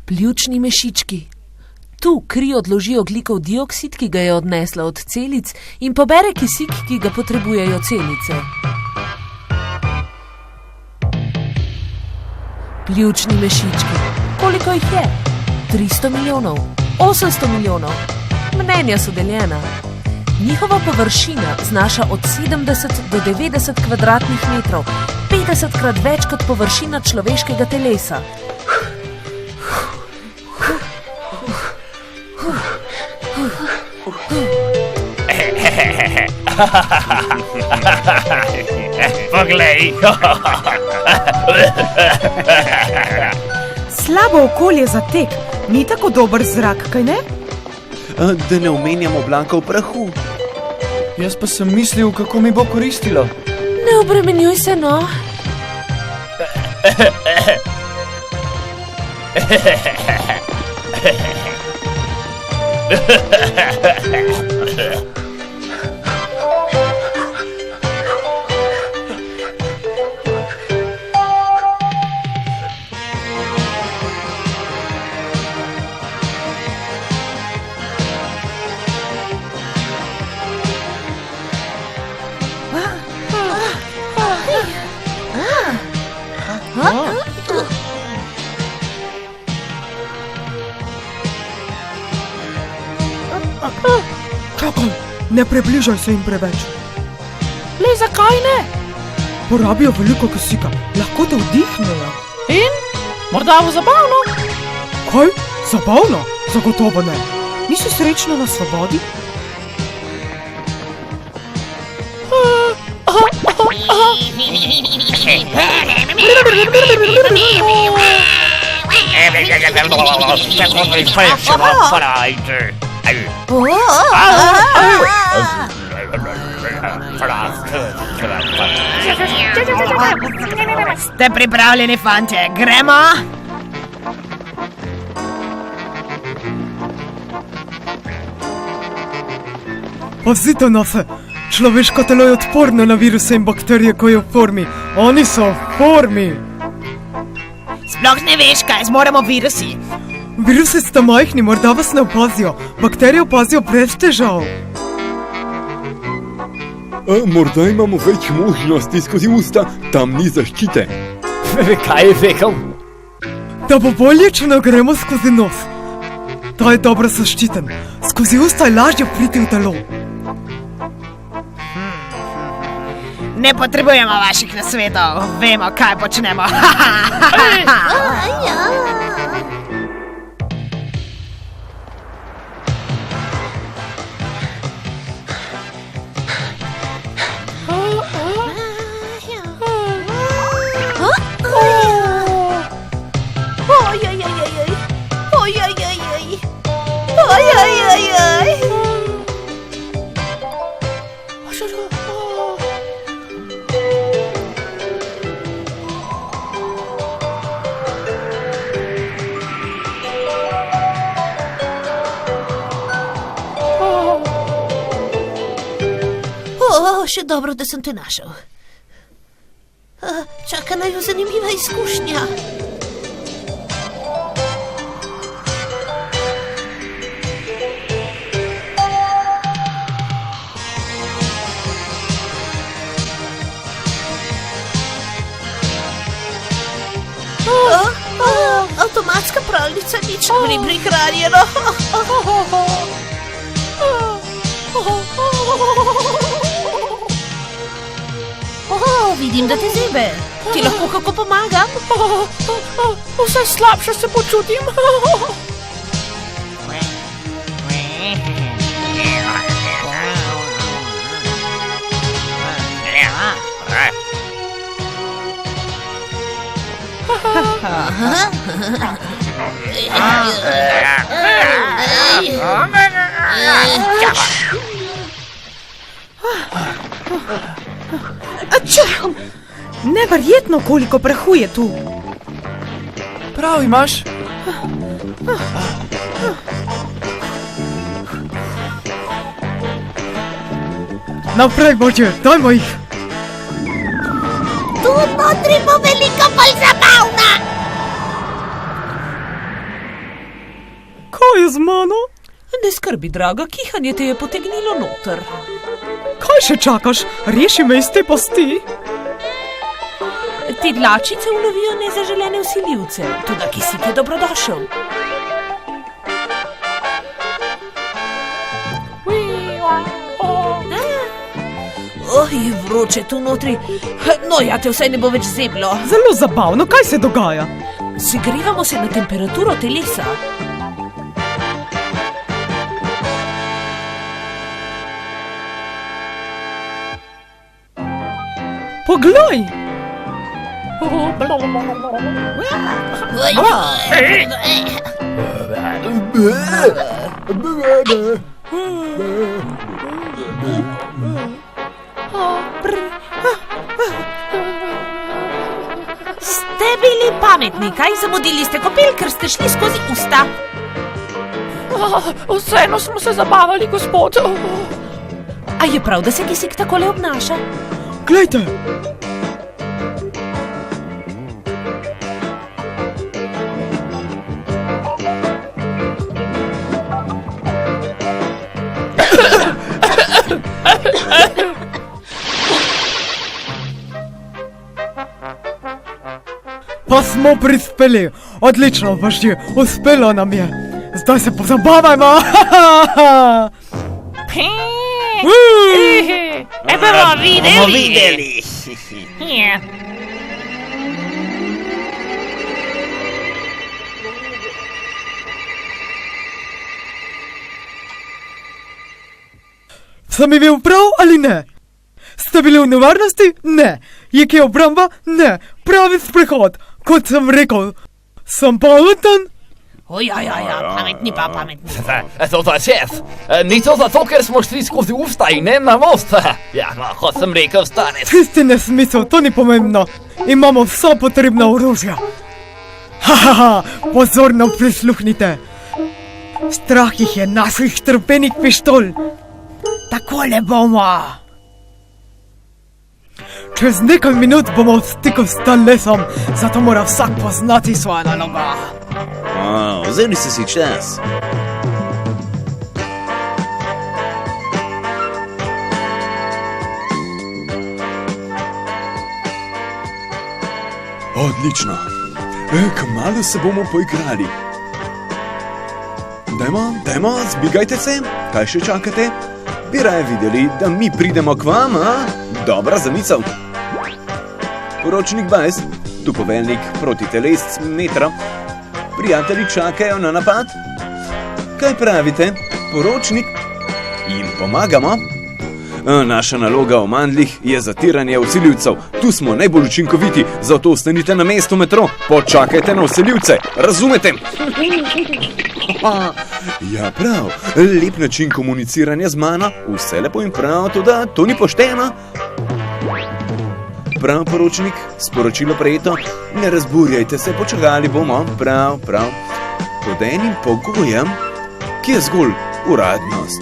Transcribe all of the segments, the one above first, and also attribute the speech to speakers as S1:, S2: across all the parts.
S1: Pljučni mešički. Tu kri odloži ogljikov dioksid, ki ga je odnesla od celic, in pobere kisik, ki ga potrebujejo celice. Pljučni mešički. Koliko jih je? 300 milijonov, 800 milijonov. Mnenja so deljena. Njihova površina znaša od 70 do 90 kvadratnih metrov, 50krat več kot površina človeškega telesa.
S2: Poglej.
S3: Slabo okolje za tek, ni tako dober zrak, kaj ne?
S4: Da ne omenjamo Blankov prahu.
S5: Jaz pa sem mislil, kako mi bo koristilo.
S1: Ne obremenjuj se, no.
S3: Čakaj, ne približaj se jim preveč.
S1: Le zakaj ne?
S3: Porabijo veliko kisika, lahko te vdihnejo.
S1: In? Morda bo zabavno?
S3: Kaj? Zabavno? Zagotovo ne. Nisi srečna na svobodi? Ste pripravljeni, fantje? Gremo? Pazite na se! Človeško telo je odporno na viruse in bakterije, ko je v formi. Oni so v formi!
S6: Sploh ne veš, kaj zmoremo virusi.
S3: Virusi sta majhni, morda vas ne opazijo. Bakterije opazijo brez težav.
S7: Morda imamo več možnosti skozi usta, tam ni zaščite.
S5: Kaj je rekel?
S3: Da bo bolje, če ne gremo skozi nos. Ta je dobro zaščiten. Skozi usta je lažje priti v telo.
S6: Ne potrebujemo vaših nasvetov, vemo, kaj počnemo.
S8: Še dobro, da sem te našel. Čaka naju zanimiva izkušnja. Avtomatska pralnica, nič ni prihranjeno. Vidim, da te zebe. Ti lahko kako pomagam?
S1: Vse slabše se počutim.
S3: Neverjetno, koliko prahu je tu.
S5: Prav imaš.
S3: Naprej, Bože, dajmo jih.
S8: Tu notri bo velika bolj zabavna.
S1: Ne skrbi, draga, kihanje te je potegnilo noter.
S3: Kaj še čakaš? Reši me iz te pasti.
S1: Te dlačice ulovijo nezaželene vsiljivce, toda kisik je dobrodošel. Je vroče tu notri. No, ja, te vsaj ne bo več zeblo.
S3: Zelo zabavno, kaj se dogaja?
S1: Segrevamo se na temperaturo telesa.
S3: Poglej!
S1: Ste bili pametni, kaj? Zamudili ste kopel, ker ste šli skozi usta.
S6: Vseeno smo se zabavali, gospod.
S1: A je prav, da se kisik takole obnaša?
S3: Glejte! Pa smo prispeli. Odlično, vaši, uspelo nam je. Zdaj se pozabavajmo.
S6: Bomo videli.
S3: Sem imel prav ali ne? Ste bili v nevarnosti? Ne. Je kje obramba? Ne. Pravi sprehod. Kot sem rekel, sem pameten?
S6: Ja, pametni pa, pametni.
S2: To je šef. Ni to zato, ker smo šli skozi usta in ne na most. Ja, kot sem rekel, starec.
S3: Čisti nesmisel, to ni pomembno. Imamo vsa potrebna orožja. Pozorno prisluhnite. Strah jih je naših trpenih pištol. Takole bomo. Čez nekaj minut bomo v stiku s telesom, zato mora vsak poznati svojo nalogo.
S4: Vzeli ste si čas.
S7: Odlično. Kmalu se bomo poigrali. Dajmo, zbigajte se. Kaj še čakate? Bi raje videli, da mi pridemo k vam, a? Dobra zamisel. Poročnik Bajs, tu poveljnik protitelesc metra. Prijatelji čakajo na napad? Kaj pravite, poročnik? Jim pomagamo? Naša naloga v mandlih je zatiranje vsiljivcev. Tu smo najbolj učinkoviti, zato ostanite na mestu metro. Počakajte na vsiljivce, razumete? Ja, prav, lep način komuniciranja z mano, vse lepo in prav, toda to ni pošteno. Prav, poročnik, sporočilo prejeto, ne razburjajte se, počakali bomo, prav. Pod enim pogojem, ki je zgolj uradnost.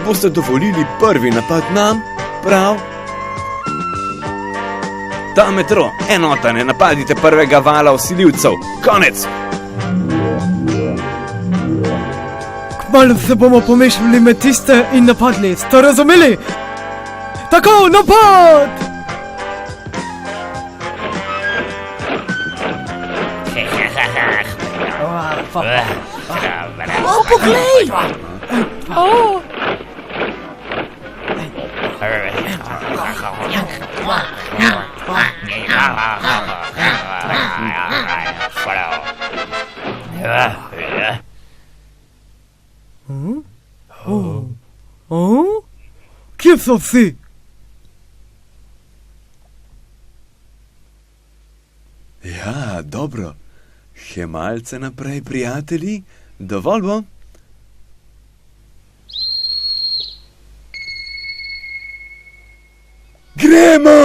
S7: Boste dovolili prvi napad nam, prav? Ta metro, enota, ne napadite prvega vala vsiljivcev, konec!
S3: Kmalu se bomo pomešali med tiste in napadli, ste razumeli? Tako, napad!
S1: Poglej!
S3: Kje so vsi?
S7: Ja, dobro. Še malce naprej, prijatelji. Dovolj bo? Gremo!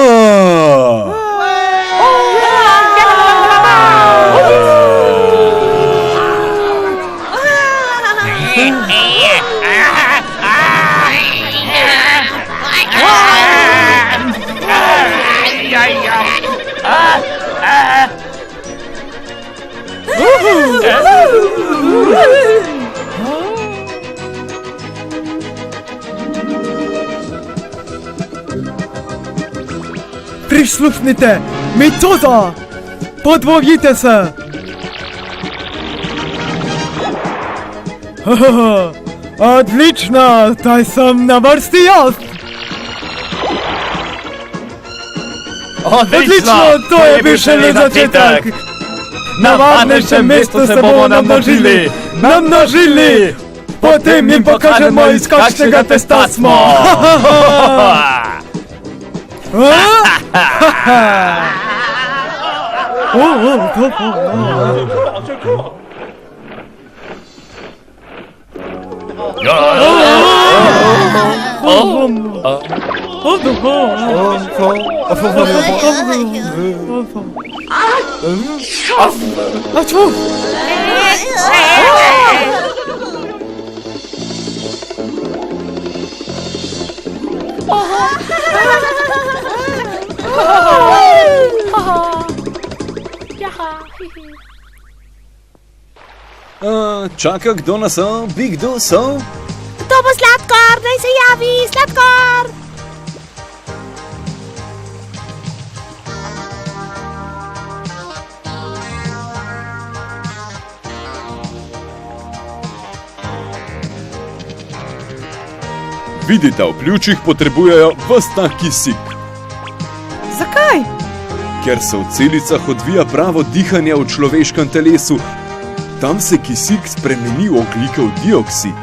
S3: Prisluhnite, metoda! Podvojite se! Odlično, zdaj sem na vrsti jaz! Odlično, to je bil šele začetek! Na varnejšem mestu se bomo namnožili! Potem jim pokažemo, iz kakšnega testa smo!
S7: Čaka, kdo nas so? Bi kdo so?
S6: To bo Sladkor, naj se javi, Sladkor!
S7: Vidite, v pljučih potrebujejo ves ta kisik,
S3: Zakaj?
S7: ker se v celicah odvija pravo dihanje v človeškem telesu. Tam se kisik spremeni v ogljikov dioksid.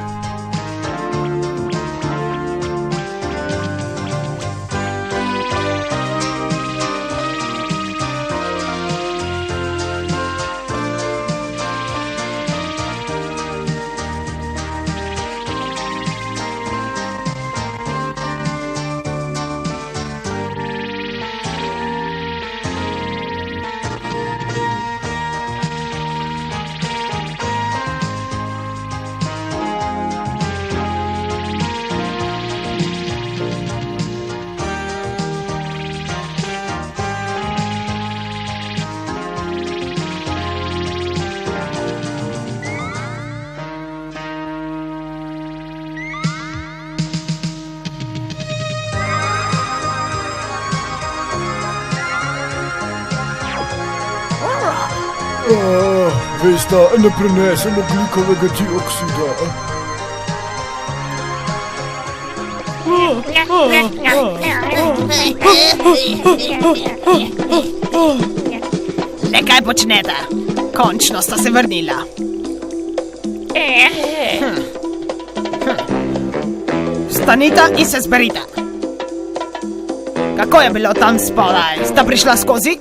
S5: Veste, ne prenesem ogljikovega dioksida.
S6: Le kaj počnete? Končno sta se vrnila. Vstanite in se zberite. Kako je bilo tam spodaj? Sta prišla skozi?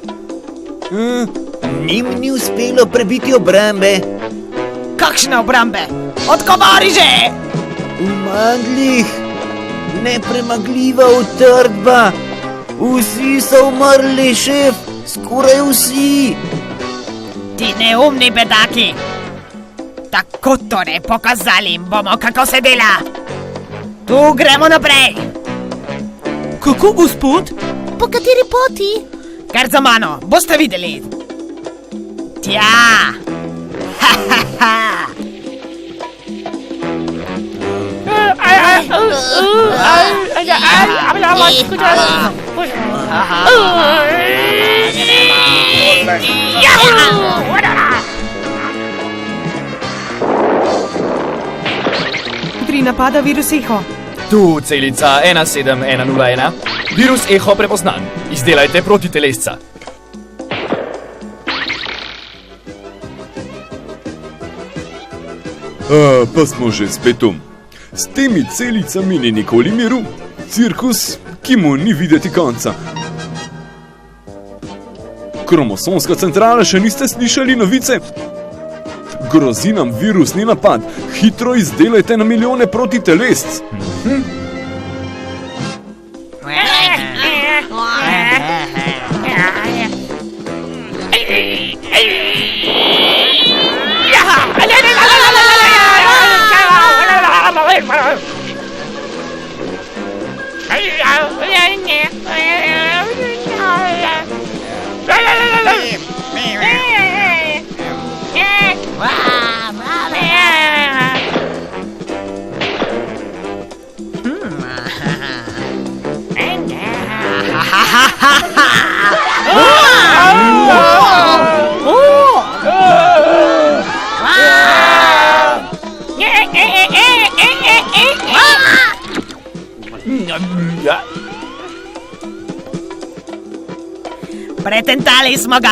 S4: Njim ni uspelo prebiti obrambe.
S6: Kakšne obrambe? Odgovari že!
S4: V mandlih. Nepremagljiva utrdba. Vsi so umrli, šef. Skoraj vsi.
S6: Ti neumni bedaki! Tako torej, pokazali jim bomo, kako se dela. Tu gremo naprej.
S3: Kako, gospod?
S8: Po kateri poti?
S6: Kar za mano, boste videli. Tja! Ha, ha, ha!
S3: Tri napada virus Eho.
S5: Tu celica 17101. Virus Eho prepoznan. Izdelajte protitelesca.
S7: Pa smo že spet tu. S temi celicami ni nikoli miru. Cirkus, ki mu ni videti konca. Kromosomska centrala, še niste slišali novice? Grozi nam virusni napad. Hitro izdelajte na milijone protitelesc.
S6: Pretentali smo ga!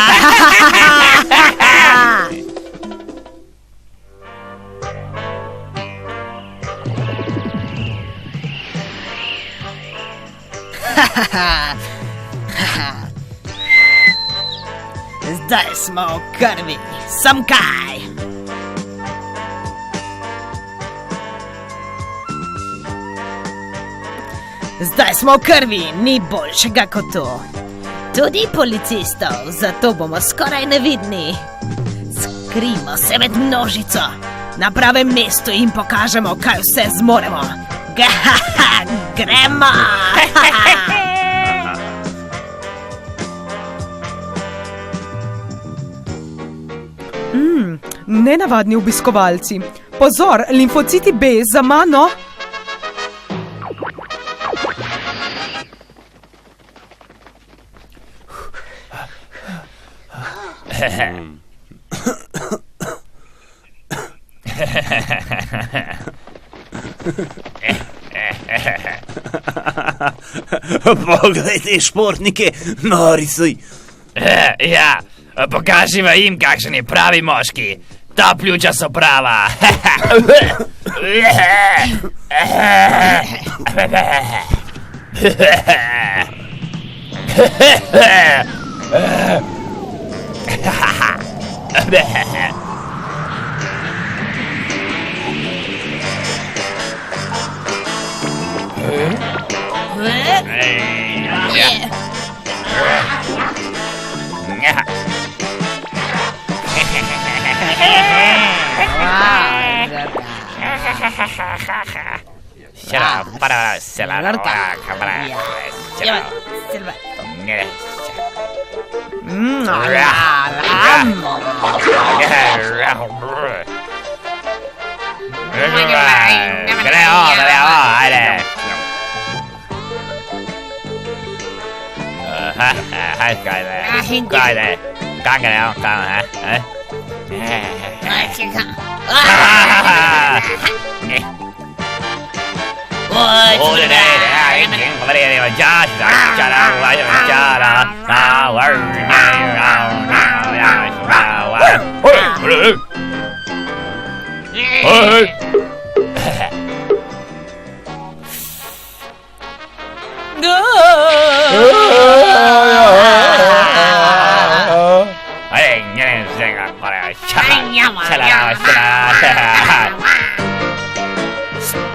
S6: Zdaj smo v krvi, sem kaj? Zdaj smo v krvi, ni boljšega kot to. Tudi policistov, zato bomo skoraj nevidni. Skrimo se med množico, na pravem mestu jim pokažemo, kaj vse zmoremo. Gremo!
S3: Nenavadni obiskovalci. Pozor, limfociti B za mano.
S4: Poglejte, športnike, nori so.
S2: Ja, pokažimo jim, kakšen je pravi moški. Ta pljuča so prava.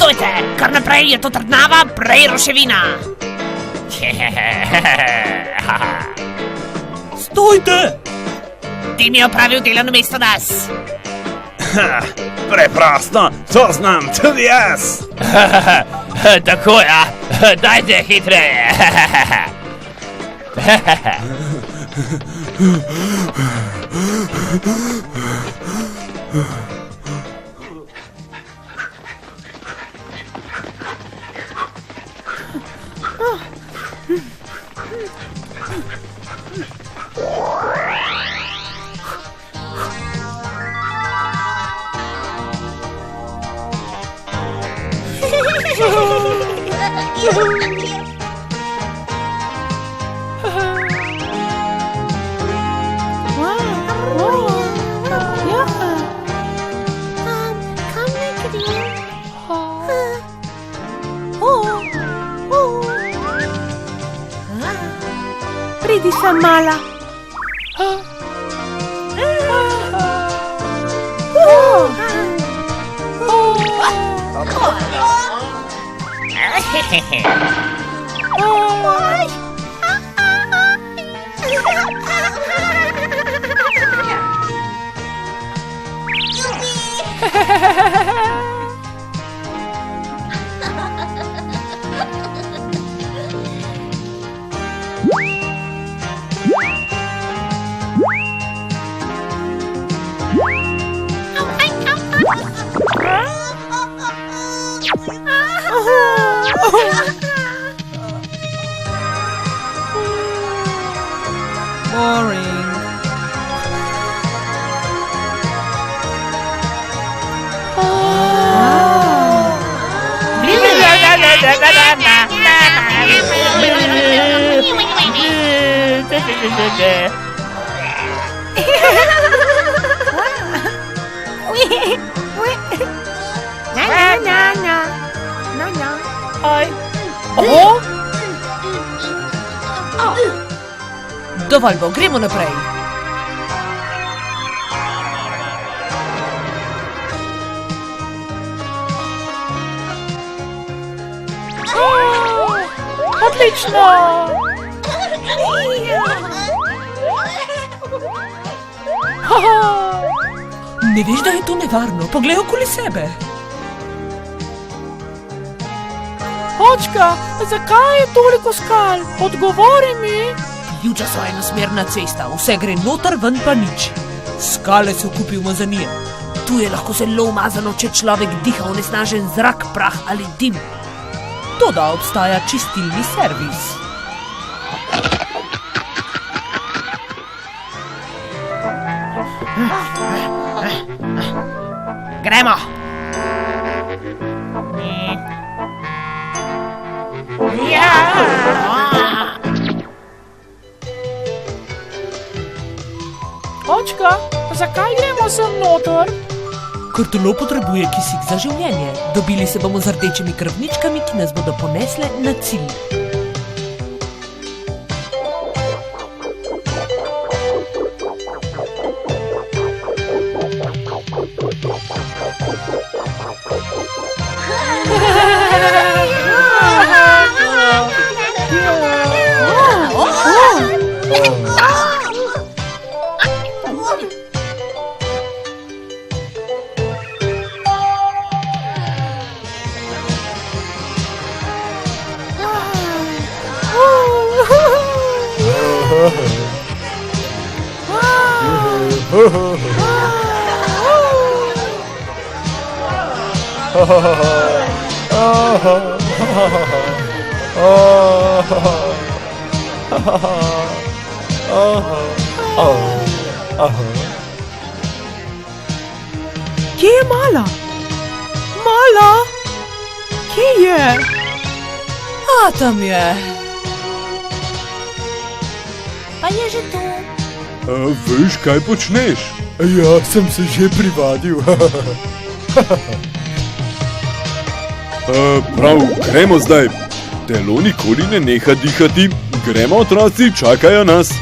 S6: Stojte, kar naprej je to trdnava, prej ruševina.
S7: Stojte!
S6: Ti mi je opravil delo namesto nas.
S7: Preprosto, to znam tudi jaz.
S2: Tako, ja, dajte hitreje.
S3: Pridi sem mala. Boring.
S1: Dovolj bo, gremo naprej.
S2: Odlično!
S1: Ne veš, da je to nevarno? Poglej okoli sebe.
S2: Očka, zakaj je toliko skal? Odgovori mi!
S1: Ljuča so enosmerna cesta, vse gre noter, ven pa nič. Skale se kupi umazanije. Tu je lahko zelo umazano, če človek diha onesnažen zrak, prah ali dim. Toda obstaja čistilni servis.
S6: Gremo!
S2: Očka, zakaj gremo sem noter?
S1: Ker telo potrebuje kisik za življenje. Dobili se bomo z rdečimi krvničkami, ki nas bodo ponesle na cilj.
S3: Kje je Mala? Mala? Kje je?
S1: A, tam je.
S8: Pa je že tu.
S7: Veš, kaj počneš?
S5: Ja, sem se že privadil.
S7: Prav, gremo zdaj. Telo nikoli ne neha dihati. Gremo, otroci, čakajo nas.